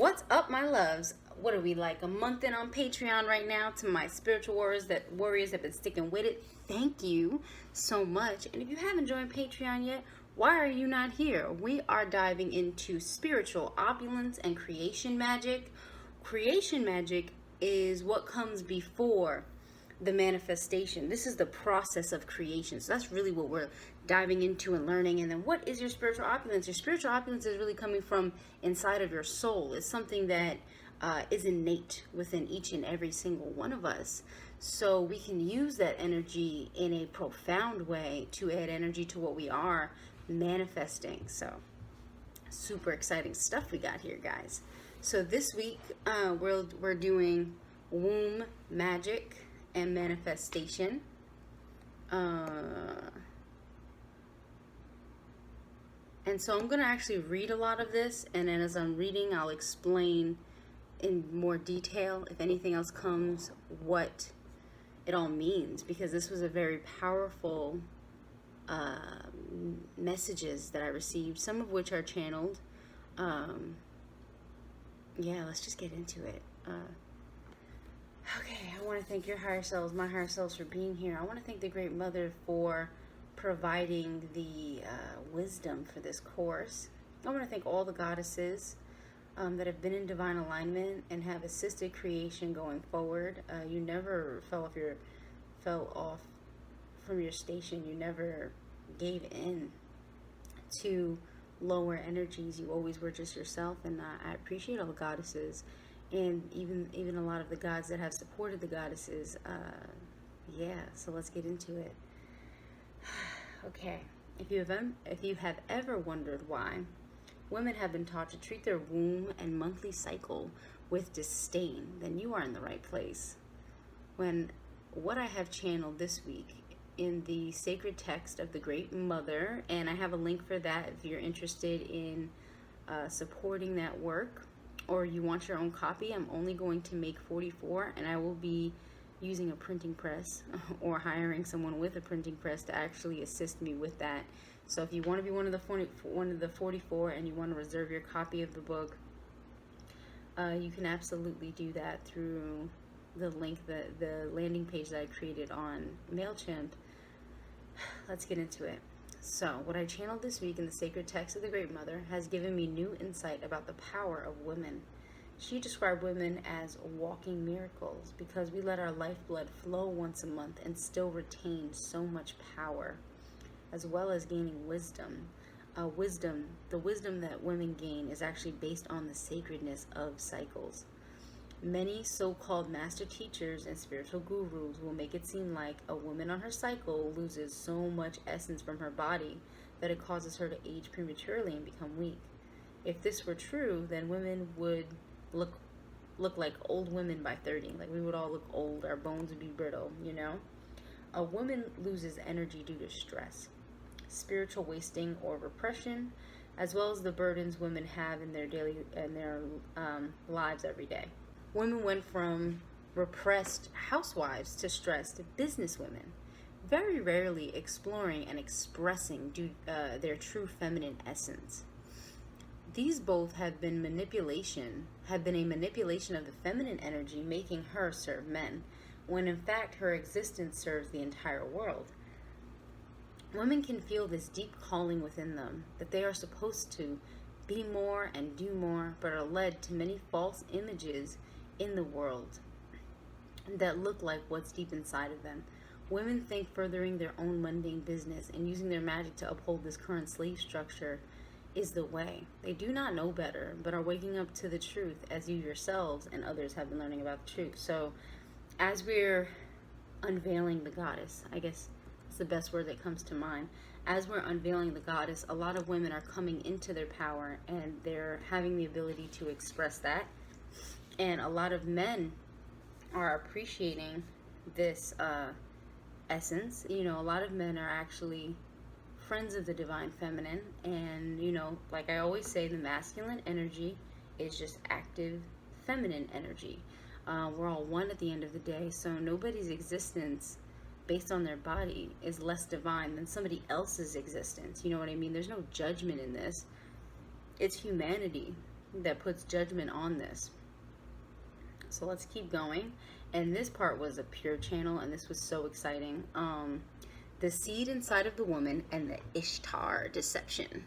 What's up, my loves? What are we, like a month in on Patreon right now? To my spiritual warriors that have been sticking with it, thank you so much. And if you haven't joined Patreon yet, why are you not here? We are diving into spiritual opulence and creation magic. Creation magic is what comes before the manifestation. This is the process of creation. So that's really what we're diving into and learning. And then what is your spiritual opulence? Your spiritual opulence is really coming from inside of your soul. It's something that is innate within each and every single one of us. So we can use that energy in a profound way to add energy to what we are manifesting. So super exciting stuff we got here, guys. So this week we're doing womb magic and manifestation. And so I'm going to actually read a lot of this, and then as I'm reading, I'll explain in more detail, if anything else comes, what it all means, because this was a very powerful messages that I received, some of which are channeled. Yeah, let's just get into it. Okay, I want to thank your higher selves, my higher selves, for being here. I want to thank the Great Mother for providing the wisdom for this course. I want to thank all the goddesses that have been in divine alignment and have assisted creation going forward. You never fell off from your station. You never gave in to lower energies. You always were just yourself, and I appreciate all the goddesses. And even a lot of the gods that have supported the goddesses. Yeah, so let's get into it. Okay, if you have ever wondered why women have been taught to treat their womb and monthly cycle with disdain, then you are in the right place. When what I have channeled this week in the sacred text of the Great Mother, and I have a link for that if you're interested in supporting that work, or you want your own copy. I'm only going to make 44, and I will be using a printing press or hiring someone with a printing press to actually assist me with that. So if you want to be one of the 44 and you want to reserve your copy of the book, you can absolutely do that through the link, the landing page that I created on MailChimp. Let's get into it. So, what I channeled this week in the sacred text of the Great Mother has given me new insight about the power of women. She described women as walking miracles because we let our lifeblood flow once a month and still retain so much power, as well as gaining wisdom. The wisdom that women gain is actually based on the sacredness of cycles. Many so-called master teachers and spiritual gurus will make it seem like a woman on her cycle loses so much essence from her body that it causes her to age prematurely and become weak. If this were true, then women would look like old women by 30. Like, we would all look old, our bones would be brittle, you know? A woman loses energy due to stress, spiritual wasting, or repression, as well as the burdens women have in their lives every day. Women went from repressed housewives to stressed businesswomen, very rarely exploring and expressing their true feminine essence. These both have been a manipulation of the feminine energy, making her serve men, when in fact her existence serves the entire world. Women can feel this deep calling within them that they are supposed to be more and do more, but are led to many false images in the world that look like what's deep inside of them. Women think furthering their own mundane business and using their magic to uphold this current slave structure is the way. They do not know better, but are waking up to the truth, as you yourselves and others have been learning about the truth. So as we're unveiling the goddess, I guess it's the best word that comes to mind. As we're unveiling the goddess, a lot of women are coming into their power, and they're having the ability to express that. And a lot of men are appreciating this essence. You know, a lot of men are actually friends of the divine feminine. And, you know, like I always say, the masculine energy is just active feminine energy. We're all one at the end of the day. So nobody's existence based on their body is less divine than somebody else's existence. You know what I mean? There's no judgment in this. It's humanity. that puts judgment on this. So let's keep going. And this part was a pure channel, and this was so exciting. The seed inside of the woman and the Ishtar deception.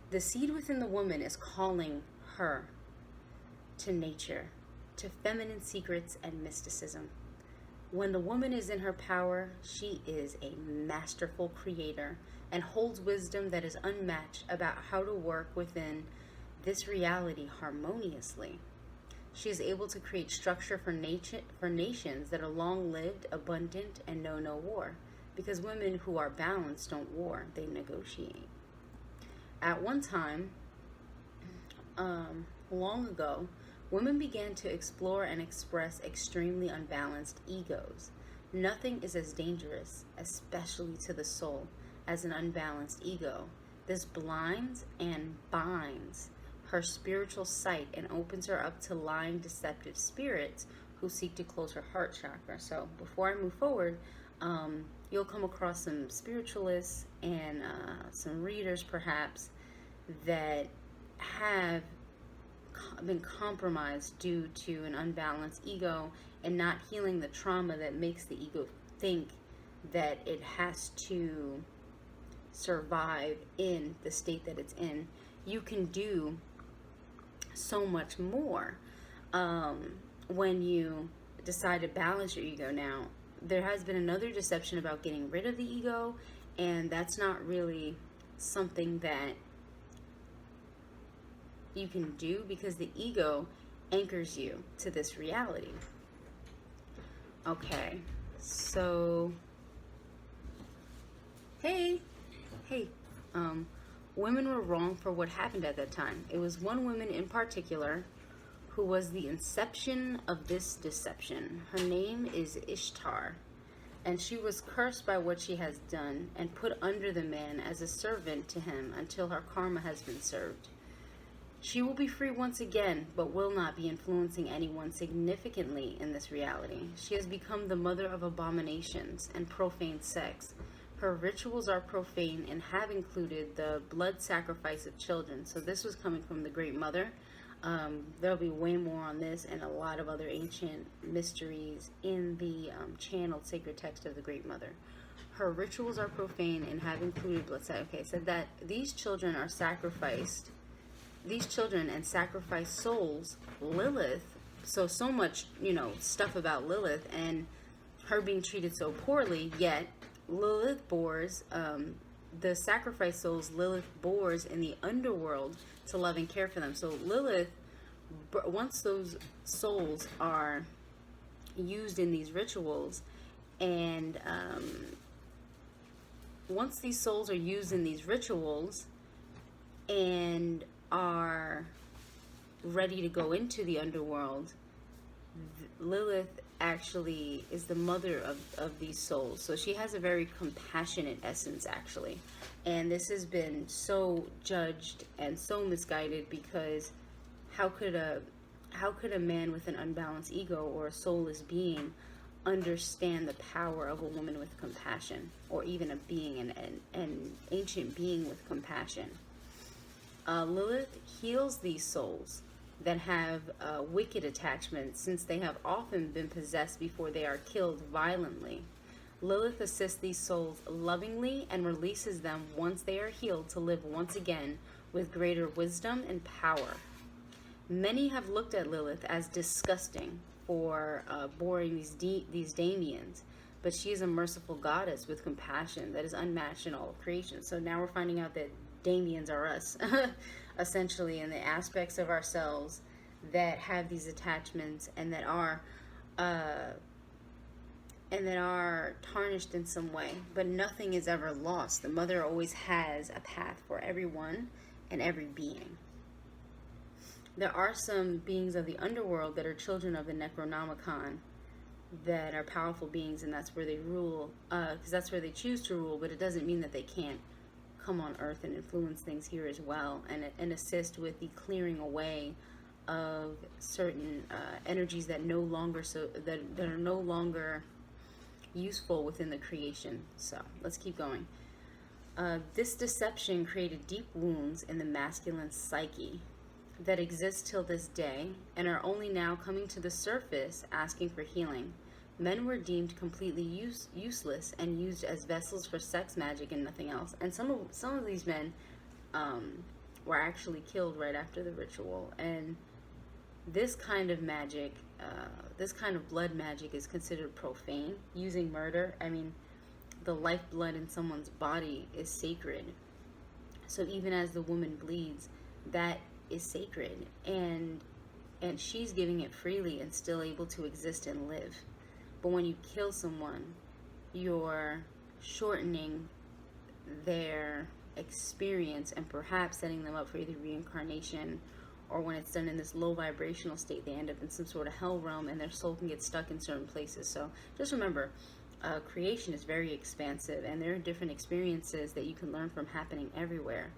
The seed within the woman is calling her to nature, to feminine secrets and mysticism. When the woman is in her power, she is a masterful creator and holds wisdom that is unmatched about how to work within this reality harmoniously. She is able to create structure for nations that are long-lived, abundant, and know no war. Because women who are balanced don't war, they negotiate. At one time, long ago, women began to explore and express extremely unbalanced egos. Nothing is as dangerous, especially to the soul, as an unbalanced ego. This blinds and binds her spiritual sight and opens her up to lying, deceptive spirits who seek to close her heart chakra. So before I move forward, you'll come across some spiritualists and some readers perhaps that have been compromised due to an unbalanced ego and not healing the trauma that makes the ego think that it has to survive in the state that it's in. You can do so much more when you decide to balance your ego. Now, there has been another deception about getting rid of the ego, and that's not really something that you can do because the ego anchors you to this reality. Okay, so hey, women were wrong for what happened at that time. It was one woman in particular who was the inception of this deception. Her name is Ishtar, and she was cursed by what she has done and put under the man as a servant to him until her karma has been served. She will be free once again, but will not be influencing anyone significantly in this reality. She has become the mother of abominations and profane sex. Her rituals are profane and have included the blood sacrifice of children. So this was coming from the Great Mother. There'll be way more on this and a lot of other ancient mysteries in the channeled sacred text of the Great Mother. Her rituals are profane and have included blood sacrifice. Okay, so that these children are sacrificed. These children and sacrifice souls. Lilith. So much, stuff about Lilith and her being treated so poorly. Yet Lilith bores, the sacrifice souls Lilith bores in the underworld to love and care for them. So Lilith, once those souls are used in these rituals, and once these souls are used in these rituals and are ready to go into the underworld, Lilith actually is the mother of these souls. So she has a very compassionate essence, actually. And this has been so judged and so misguided because how could a man with an unbalanced ego or a soulless being understand the power of a woman with compassion, or even a being, an ancient being with compassion? Lilith heals these souls that have wicked attachments, since they have often been possessed before they are killed violently. Lilith assists these souls lovingly and releases them once they are healed to live once again with greater wisdom and power. Many have looked at Lilith as disgusting for boring these Damians, but she is a merciful goddess with compassion that is unmatched in all of creation. So now we're finding out that Damians are us, essentially, in the aspects of ourselves that have these attachments and that are tarnished in some way. But nothing is ever lost. The mother always has a path for everyone and every being. There are some beings of the underworld that are children of the Necronomicon that are powerful beings, and that's where they rule, because that's where they choose to rule, but it doesn't mean that they can't come on earth and influence things here as well, and assist with the clearing away of certain energies that that are no longer useful within the creation. So let's keep going. This deception created deep wounds in the masculine psyche. that exist till this day and are only now coming to the surface asking for healing. Men were deemed completely useless and used as vessels for sex magic and nothing else. And some of these men were actually killed right after the ritual. And this kind of magic, this kind of blood magic is considered profane. Using murder, I mean, the lifeblood in someone's body is sacred. So even as the woman bleeds, that is sacred. And she's giving it freely and still able to exist and live. But when you kill someone, you're shortening their experience and perhaps setting them up for either reincarnation, or when it's done in this low vibrational state, they end up in some sort of hell realm and their soul can get stuck in certain places. So just remember, creation is very expansive and there are different experiences that you can learn from happening everywhere.